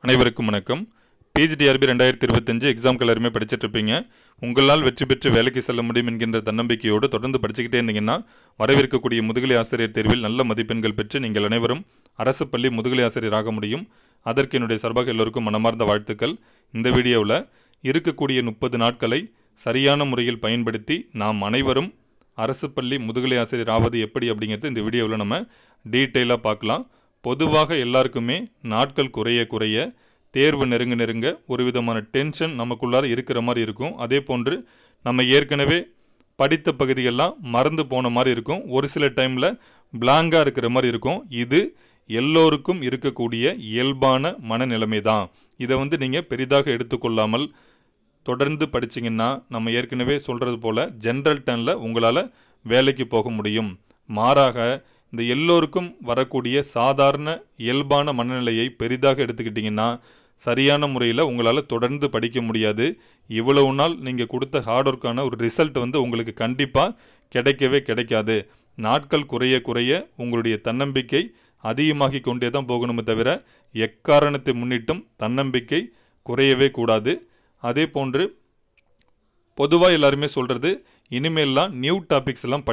அனைவருக்கும் வணக்கம். பிஜிடிஆர்பி 2025 எக்ஸாம்க்கு எல்லாருமே படிச்சுட்டு இருப்பீங்க. உங்களால் வெற்றி பெற்று வேலைக்கு செல்ல முடியும் என்கின்ற தன்னம்பிக்கையோடு தொடர்ந்து படிச்சுக்கிட்டே இருந்தீங்கன்னா வரவிருக்கக்கூடிய முதுகலை ஆசிரியர் தேர்வில் நல்ல மதிப்பெண்கள் பெற்று நீங்கள் அனைவரும் அரசு பள்ளி முதுகலை ஆசிரியராக முடியும். அதற்கு என்னுடைய சார்பாக எல்லோருக்கும் மனமார்ந்த வாழ்த்துக்கள். இந்த வீடியோவில் இருக்கக்கூடிய 30 நாட்களை சரியான முறையில் பயன்படுத்தி நாம் அனைவரும் அரசு பள்ளி முதுகலை ஆசிரியர் ஆவது எப்படி அப்படிங்கிறது இந்த வீடியோவில் நம்ம டீட்டெயிலாக பார்க்கலாம். பொதுவாக எல்லாருக்குமே நாட்கள் குறைய தேர்வு நெருங்க ஒரு விதமான டென்ஷன் நமக்குள்ளார இருக்கிற மாதிரி இருக்கும். அதே போன்று நம்ம ஏற்கனவே படித்த பகுதியெல்லாம் மறந்து போன மாதிரி இருக்கும். ஒரு சில டைமில் பிளாங்காக இருக்கிற மாதிரி இருக்கும். இது எல்லோருக்கும் இருக்கக்கூடிய இயல்பான மனநிலைமை தான். இதை நீங்கள் பெரிதாக எடுத்துக்கொள்ளாமல் தொடர்ந்து படிச்சிங்கன்னா நம்ம ஏற்கனவே சொல்கிறது போல் ஜென்ரல் டர்னில் உங்களால் வேலைக்கு போக முடியும். மாறாக இந்த எல்லோருக்கும் வரக்கூடிய சாதாரண இயல்பான மனநிலையை பெரிதாக எடுத்துக்கிட்டிங்கன்னா சரியான முறையில் உங்களால் தொடர்ந்து படிக்க முடியாது. இவ்வளவு நாள் நீங்கள் கொடுத்த ஹார்ட் ஒர்க்கான ஒரு ரிசல்ட் உங்களுக்கு கண்டிப்பாக கிடைக்காது. நாட்கள் குறைய உங்களுடைய தன்னம்பிக்கை அதிகமாகி கொண்டே தான் போகணுமே தவிர எக்காரணத்தை முன்னிட்டும் தன்னம்பிக்கை குறையவே கூடாது. அதே போன்று பொதுவாக எல்லாருமே சொல்கிறது, இனிமேல்லாம் நியூ டாபிக்ஸ் எல்லாம்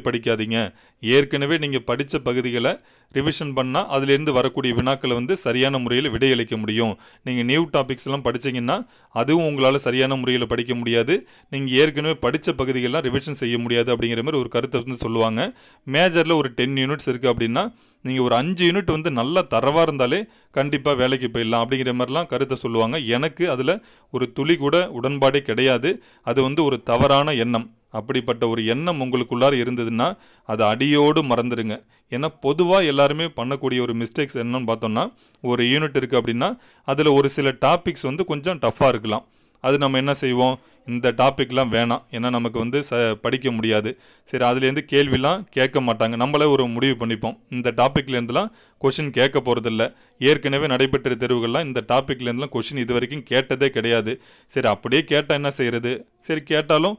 படிக்காதீங்க. ஏற்கனவே நீங்கள் படித்த பகுதிகளை ரிவிஷன் பண்ணால் அதிலேருந்து வரக்கூடிய வினாக்களை சரியான முறையில் விடையளிக்க முடியும். நீங்கள் நியூ டாபிக்ஸ் எல்லாம் படித்தீங்கன்னா அதுவும் உங்களால் சரியான முறையில் படிக்க முடியாது. நீங்கள் ஏற்கனவே படித்த பகுதிகளெலாம் ரிவிஷன் செய்ய முடியாது அப்படிங்கிற மாதிரி ஒரு கருத்தை சொல்லுவாங்க. மேஜரில் ஒரு 10 யூனிட்ஸ் இருக்குது அப்படின்னா நீங்கள் ஒரு 5 யூனிட் நல்லா தரவாக இருந்தாலே கண்டிப்பாக வேலைக்கு போயிடலாம் அப்படிங்கிற மாதிரிலாம் கருத்தை சொல்லுவாங்க. எனக்கு அதில் ஒரு துளி கூட உடன்பாடே கிடையாது. அது ஒரு தவறான எண்ணம். அப்படிப்பட்ட ஒரு எண்ணம் உங்களுக்குள்ளார இருந்ததுன்னா அதை அடியோடு மறந்துடுங்க. ஏன்னா பொதுவாக எல்லாருமே பண்ணக்கூடிய ஒரு மிஸ்டேக்ஸ் என்னன்னு பார்த்தோம்னா, ஒரு யூனிட் இருக்குது அப்படின்னா அதில் ஒரு சில டாபிக்ஸ் கொஞ்சம் டஃப்பாக இருக்கலாம். அது நம்ம என்ன செய்வோம், இந்த டாப்பிக்லாம் வேணாம், ஏன்னா நமக்கு படிக்க முடியாது. சரி, அதுலேருந்து கேள்விலாம் கேட்க மாட்டாங்க. நம்மளே ஒரு முடிவு பண்ணிப்போம், இந்த டாப்பிக்லேருந்துலாம் கொஷின் கேட்க போகிறதில்ல. ஏற்கனவே நடைபெற்ற தேர்வுகள்லாம் இந்த டாப்பிக்லேருந்துலாம் கொஷின் இது வரைக்கும் கேட்டதே கிடையாது. சரி, அப்படியே கேட்டால் என்ன செய்கிறது? சரி, கேட்டாலும்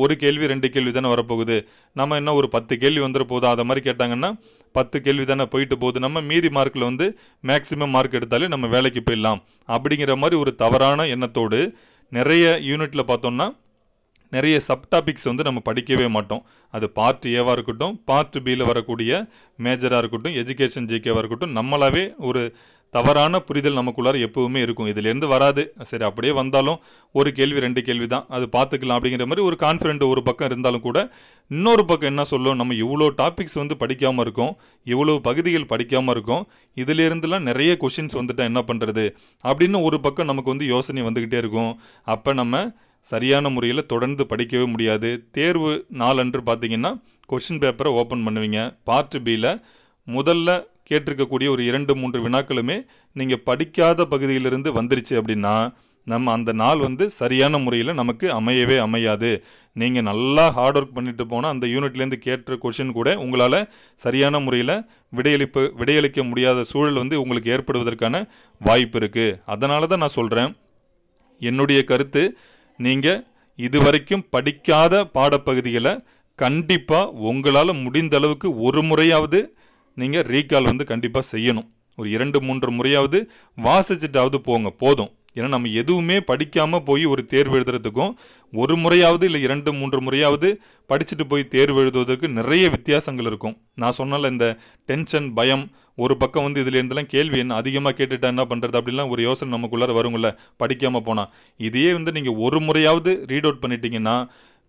ஒரு கேள்வி 2 கேள்வி தானே வரப்போகுது. நம்ம என்ன ஒரு 10 கேள்வி வந்துட போதும். அதை மாதிரி கேட்டாங்கன்னா 10 கேள்வி தானே போயிட்டு போகுது. நம்ம மீதி மார்க்கில் மேக்ஸிமம் மார்க் எடுத்தாலே நம்ம வேலைக்கு போயிடலாம் அப்படிங்கிற மாதிரி ஒரு தவறான எண்ணத்தோடு நிறைய யூனிட்டில் பார்த்தோம்னா நிறைய சப்டாபிக்ஸ் நம்ம படிக்கவே மாட்டோம். அது பார்ட் ஏவாக இருக்கட்டும், பார்ட் பியில் வரக்கூடிய மேஜராக இருக்கட்டும், எஜுகேஷன் ஜிகேவாக இருக்கட்டும், நம்மளாவே ஒரு தவறான புரிதல் நமக்குள்ளார எப்பவுமே இருக்கும். இதுலேருந்து வராது, சரி அப்படியே வந்தாலும் ஒரு கேள்வி 2 கேள்வி தான், அது பார்த்துக்கலாம் அப்படிங்கிற மாதிரி ஒரு கான்ஃபிடென்ட் ஒரு பக்கம் இருந்தாலும் கூட இன்னொரு பக்கம் என்ன சொல்லும், நம்ம இவ்வளோ டாபிக்ஸ் படிக்காமல் இருக்கோம், இவ்வளோ பகுதிகள் படிக்காமல் இருக்கோம், இதிலேருந்துலாம் நிறைய கொஷின்ஸ் வந்துட்டால் என்ன பண்ணுறது அப்படின்னு ஒரு பக்கம் நமக்கு யோசனை வந்துக்கிட்டே இருக்கும். அப்போ நம்ம சரியான முறையில் தொடர்ந்து படிக்கவே முடியாது. தேர்வு நாளன்று பார்த்தீங்கன்னா கொஷின் பேப்பரை ஓப்பன் பண்ணுவீங்க. பார்ட் பியில் முதல்ல கேட்டிருக்கக்கூடிய ஒரு 2-3 வினாக்களுமே நீங்கள் படிக்காத பகுதியிலிருந்து வந்துருச்சு அப்படின்னா நம்ம அந்த நாள் சரியான முறையில் நமக்கு அமையாது. நீங்கள் நல்லா ஹார்ட் ஒர்க் பண்ணிட்டு போனால் அந்த யூனிட்லேருந்து கேட்ட கொஷின் கூட உங்களால் சரியான முறையில் விடையளிக்க முடியாத சூழல் உங்களுக்கு ஏற்படுவதற்கான வாய்ப்பு இருக்குது. அதனால தான் நான் சொல்கிறேன், என்னுடைய கருத்து, நீங்கள் இதுவரைக்கும் படிக்காத பாடப்பகுதிகளை கண்டிப்பாக உங்களால் முடிந்த அளவுக்கு ஒரு முறையாவது நீங்கள் ரீகால் கண்டிப்பாக செய்யணும். ஒரு 2-3 முறையாவது வாசிச்சுட்டாவது போதும். ஏன்னா நம்ம எதுவுமே படிக்காமல் போய் ஒரு தேர்வு எழுதுறதுக்கும் ஒரு முறையாவது இல்லை 2-3 முறையாவது படிச்சுட்டு போய் தேர்வு எழுதுவதற்கு நிறைய வித்தியாசங்கள் இருக்கும். நான் சொன்னால இந்த டென்ஷன், பயம், ஒரு பக்கம் இதுலேருந்துலாம் கேள்வி என்ன அதிகமாக கேட்டுட்டா என்ன பண்ணுறது அப்படிலாம் ஒரு யோசனை நமக்குள்ளார வருங்கள படிக்காமல் போனால். இதையே நீங்கள் ஒரு முறையாவது ரீட் அவுட் பண்ணிட்டீங்கன்னா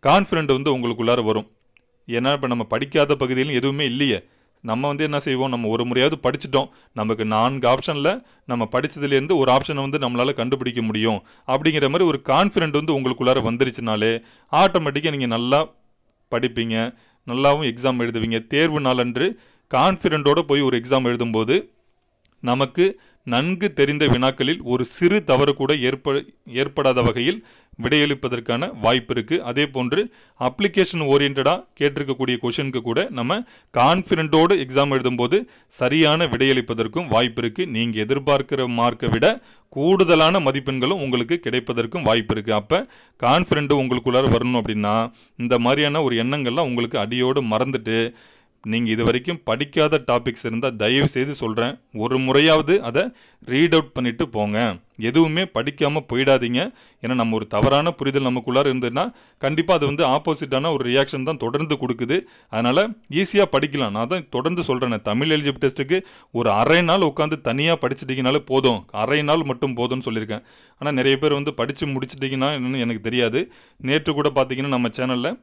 கான்ஃபிடென்ட் உங்களுக்குள்ளார வரும். ஏன்னா இப்போ நம்ம படிக்காத பகுதியிலும் எதுவுமே இல்லையே, நம்ம என்ன செய்வோம், நம்ம ஒரு முறையாவது படிச்சிட்டோம், நமக்கு 4 ஆப்ஷனில் நம்ம படித்ததுலேருந்து ஒரு ஆப்ஷனை நம்மளால் கண்டுபிடிக்க முடியும் அப்படிங்கிற மாதிரி ஒரு கான்ஃபிடென்ட் உங்களுக்குள்ளார வந்துருச்சுனாலே ஆட்டோமேட்டிக்காக நீங்கள் நல்லா படிப்பீங்க, நல்லாவும் எக்ஸாம் எழுதுவீங்க. தேர்வு நாளன்று கான்ஃபிடென்ட்டோடு போய் ஒரு எக்ஸாம் எழுதும்போது நமக்கு நன்கு தெரிந்த வினாக்களில் ஒரு சிறு தவறு கூட ஏற்படாத வகையில் விடையளிப்பதற்கான வாய்ப்பு இருக்குது. அதே போன்று அப்ளிகேஷன் ஓரியன்டாக கேட்டிருக்கக்கூடிய கொஷனுக்கு கூட நம்ம கான்ஃபிடென்ட்டோடு எக்ஸாம் எழுதும்போது சரியான விடையளிப்பதற்கும் வாய்ப்பு இருக்குது. நீங்கள் எதிர்பார்க்கிற மார்க்கை விட கூடுதலான மதிப்பெண்களும் உங்களுக்கு கிடைப்பதற்கும் வாய்ப்பு இருக்குது. அப்போ கான்ஃபிடென்ட்டு உங்களுக்குள்ளார வரணும் அப்படின்னா இந்த மாதிரியான ஒரு எண்ணங்கள்லாம் உங்களுக்கு அடியோடு மறந்துட்டு நீங்கள் இது வரைக்கும் படிக்காத டாபிக்ஸ் இருந்தால் தயவு செய்து சொல்கிறேன், ஒரு முறையாவது அதை ரீட் அவுட் பண்ணிவிட்டு போங்க. எதுவுமே படிக்காமல் போயிடாதீங்க. ஏன்னா நம்ம ஒரு தவறான புரிதல் நமக்குள்ளார இருந்ததுன்னா கண்டிப்பாக அது வந்து ஆப்போசிட்டான ஒரு ரியாக்ஷன் தான் தொடர்ந்து கொடுக்குது. அதனால் ஈஸியாக படிக்கலாம். நான் தான் தொடர்ந்து சொல்கிறேன், தமிழ் எலிஜிபிள் டெஸ்ட்டுக்கு ஒரு அரை நாள் உட்காந்து தனியாக படிச்சிட்டிங்கனாலே போதும், அரை நாள் மட்டும் போதும்னு சொல்லியிருக்கேன். ஆனால் நிறைய பேர் வந்து படித்து முடிச்சிட்டிங்கன்னா என்னன்னு எனக்கு தெரியாது. நேற்று கூட பார்த்தீங்கன்னா நம்ம சேனலில்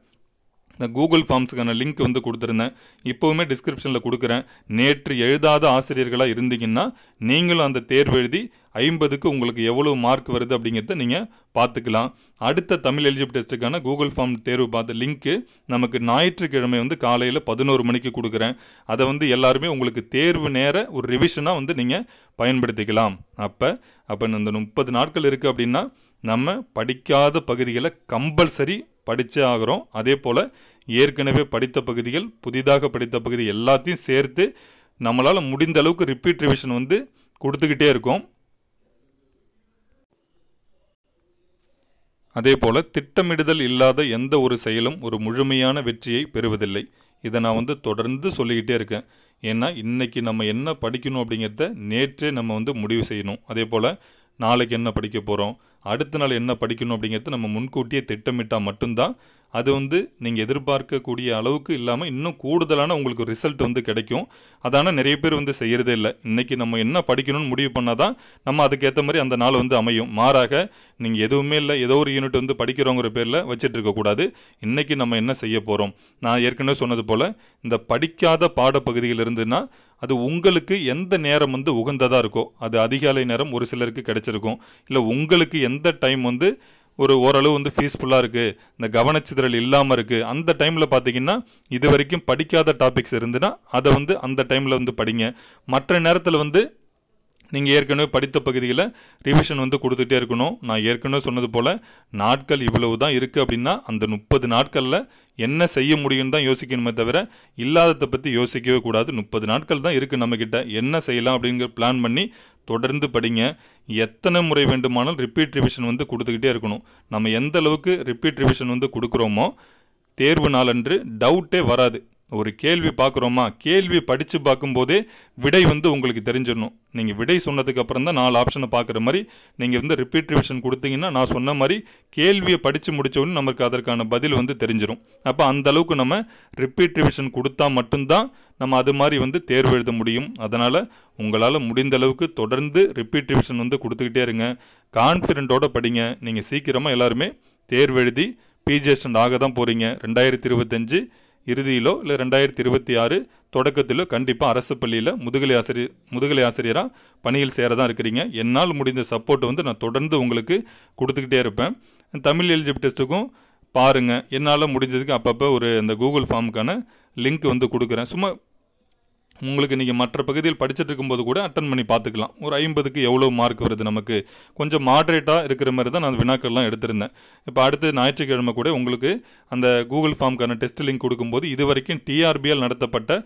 இந்த கூகுள் ஃபார்ம்ஸுக்கான லிங்க் வந்து கொடுத்துருந்தேன். இப்போவுமே டிஸ்கிரிப்ஷனில் கொடுக்குறேன். நேற்று எழுதாத ஆசிரியர்களாக இருந்தீங்கன்னா நீங்களும் அந்த தேர்வு எழுதி 50க்கு உங்களுக்கு எவ்வளோ மார்க் வருது அப்படிங்கிறத நீங்கள் பார்த்துக்கலாம். அடுத்த தமிழ் எலிஜிபிள் டெஸ்ட்டுக்கான கூகுள் ஃபார்ம் தேர்வு பார்த்த லிங்க்கு நமக்கு ஞாயிற்றுக்கிழமை வந்து காலையில் 11 மணிக்கு கொடுக்குறேன். அதை வந்து எல்லாருமே உங்களுக்கு தேர்வு நேர ஒரு ரிவிஷனாக வந்து நீங்கள் பயன்படுத்திக்கலாம். அப்போ இந்த 30 நாட்கள் இருக்குது அப்படின்னா நம்ம படிக்காத பகுதிகளை கம்பல்சரி படித்தே ஆகிறோம். அதே போல் ஏற்கனவே படித்த பகுதிகள், புதிதாக படித்த பகுதி எல்லாத்தையும் சேர்த்து நம்மளால் முடிந்த அளவுக்கு ரிப்பீட் ரிவிஷன் வந்து கொடுத்துக்கிட்டே இருக்கோம். அதே போல் திட்டமிடுதல் இல்லாத எந்த ஒரு செயலும் ஒரு முழுமையான வெற்றியை பெறுவதில்லை. இதை நான் வந்து தொடர்ந்து சொல்லிக்கிட்டே இருக்கேன். ஏன்னா இன்றைக்கி நம்ம என்ன படிக்கணும் அப்படிங்கிறத நேற்றே நம்ம வந்து முடிவு செய்யணும். அதே போல் நாளைக்கு என்ன படிக்க போகிறோம், அடுத்த நாள் என்ன படிக்கணும் அப்படிங்கிறது நம்ம முன்கூட்டியே திட்டமிட்டால் மட்டும்தான் அது வந்து நீங்கள் எதிர்பார்க்கக்கூடிய அளவுக்கு இல்லாமல் இன்னும் கூடுதலான உங்களுக்கு ரிசல்ட் வந்து கிடைக்கும். அதான நிறைய பேர் வந்து செய்கிறதே இல்லை. இன்றைக்கி நம்ம என்ன படிக்கணும்னு முடிவு பண்ணால் தான் நம்ம அதுக்கேற்ற மாதிரி அந்த நாள் வந்து அமையும். மாறாக நீங்கள் எதுவுமே இல்லை, ஏதோ ஒரு யூனிட் வந்து படிக்கிறோங்கிற பேரில் வச்சுட்டு இருக்கக்கூடாது. இன்றைக்கி நம்ம என்ன செய்ய போகிறோம், நான் ஏற்கனவே சொன்னது போல் இந்த படிக்காத பாடப்பகுதிகள் இருந்துன்னா அது உங்களுக்கு எந்த நேரம் வந்து உகந்ததாக இருக்கோ, அது அதிகாலை நேரம் ஒரு சிலருக்கு கிடைச்சிருக்கும். இல்லை உங்களுக்கு எந்த டைம் வந்து ஓரளவு வந்து பீஸ்ஃபுல்லாக இருக்குது, இந்த கவனச்சிதறல் இல்லாமல் இருக்குது, அந்த டைமில் பார்த்தீங்கன்னா இது வரைக்கும் படிக்காத டாபிக்ஸ் இருந்துன்னா அதை வந்து அந்த டைமில் வந்து படிங்க. மற்ற நேரத்தில் வந்து நீங்கள் ஏற்கனவே படித்த பகுதியில் ரிவிஷன் வந்து கொடுத்துட்டே இருக்கணும். நான் ஏற்கனவே சொன்னது போல் நாட்கள் இவ்வளவு தான் இருக்குது அப்படின்னா அந்த 30 நாட்களில் என்ன செய்ய முடியும்னு தான் யோசிக்கணுமே தவிர இல்லாததை பற்றி யோசிக்கவே கூடாது. 30 நாட்கள் தான் இருக்குது நம்மக்கிட்ட, என்ன செய்யலாம் அப்படிங்கிற பிளான் பண்ணி தொடர்ந்து படிங்க. எத்தனை முறை வேண்டுமானாலும் ரிப்பீட் ரிவிஷன் வந்து கொடுத்துக்கிட்டே இருக்கணும். நம்ம எந்த அளவுக்கு ரிப்பீட் ரிவிஷன் வந்து கொடுக்குறோமோ தேர்வு நாளன்று டவுட்டே வராது. ஒரு கேள்வி பார்க்குறோமா, கேள்வி படித்து பார்க்கும்போதே விடை வந்து உங்களுக்கு தெரிஞ்சிடணும். நீங்கள் விடை சொன்னதுக்கப்புறம் தான் 4 ஆப்ஷனை பார்க்குற மாதிரி நீங்கள் வந்து ரிப்பீட் ரிவிஷன் கொடுத்தீங்கன்னா நான் சொன்ன மாதிரி கேள்வியை படித்து முடித்தோடனே நமக்கு அதற்கான பதில் வந்து தெரிஞ்சிடும். அப்போ அந்த அளவுக்கு நம்ம ரிப்பீட் ரிவிஷன் கொடுத்தா மட்டும்தான் நம்ம அது மாதிரி வந்து தேர்வு எழுத முடியும். அதனால் உங்களால் முடிந்த அளவுக்கு தொடர்ந்து ரிப்பீட் ரிவிஷன் வந்து கொடுத்துக்கிட்டே இருங்க. கான்ஃபிடென்ட்டோடு படிங்க. நீங்கள் சீக்கிரமாக எல்லாருமே தேர்வு எழுதி பிஜிஎஸ்டண்ட் ஆக தான் போகிறீங்க. 2025 இறுதியிலோ இல்லை 2026 தொடக்கத்திலோ கண்டிப்பாக அரசு பள்ளியில் முதுகலை ஆசிரியராக பணியில் சேர தான் இருக்கிறீங்க. என்னால் முடிந்த சப்போர்ட் வந்து நான் தொடர்ந்து உங்களுக்கு கொடுத்துக்கிட்டே இருப்பேன். தமிழ் எலிஜிபிள் டெஸ்ட்டுக்கும் பாருங்கள், என்னால் முடிஞ்சதுக்கு அப்பப்போ அந்த கூகுள் ஃபார்முக்கான லிங்க் வந்து கொடுக்குறேன். சும்மா உங்களுக்கு நீங்கள் மற்ற பகுதியில் படிச்சுட்டு இருக்கும்போது கூட அட்டன் பண்ணி பார்த்துக்கலாம். ஒரு 50க்கு எவ்வளோ மார்க் வருது, நமக்கு கொஞ்சம் மாட்ரேட்டாக இருக்கிற மாதிரி தான் நான் வினாக்கள்லாம் எடுத்திருந்தேன். இப்போ அடுத்து ஞாயிற்றுக்கிழமை கூட உங்களுக்கு அந்த கூகுள் ஃபார்முக்கான டெஸ்ட் லிங்க் கொடுக்கும்போது இது வரைக்கும் டிஆர்பியால் நடத்தப்பட்ட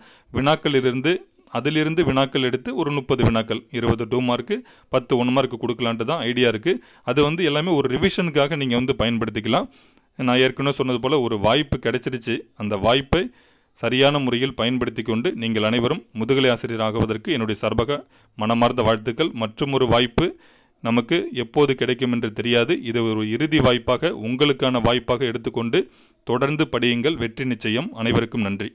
அதிலிருந்து வினாக்கள் எடுத்து ஒரு 30 வினாக்கள் 20 2 மார்க்கு 10 1 மார்க்கு கொடுக்கலான்ட்டு தான் ஐடியா இருக்குது. அது வந்து எல்லாமே ஒரு ரிவிஷனுக்காக நீங்கள் வந்து பயன்படுத்திக்கலாம். நான் ஏற்கனவே சொன்னது போல் ஒரு வாய்ப்பு கிடைச்சிருச்சு. அந்த வாய்ப்பை சரியான முறையில் பயன்படுத்தி கொண்டு நீங்கள் அனைவரும் முதுகலை ஆசிரியர் ஆகுவதற்கு என்னுடைய சார்பாக மனமார்ந்த வாழ்த்துக்கள். மற்றும் ஒரு வாய்ப்பு நமக்கு எப்போது கிடைக்கும் என்று தெரியாது. இது ஒரு இறுதி வாய்ப்பாக, உங்களுக்கான வாய்ப்பாக எடுத்துக்கொண்டு தொடர்ந்து படியுங்கள். வெற்றி நிச்சயம். அனைவருக்கும் நன்றி.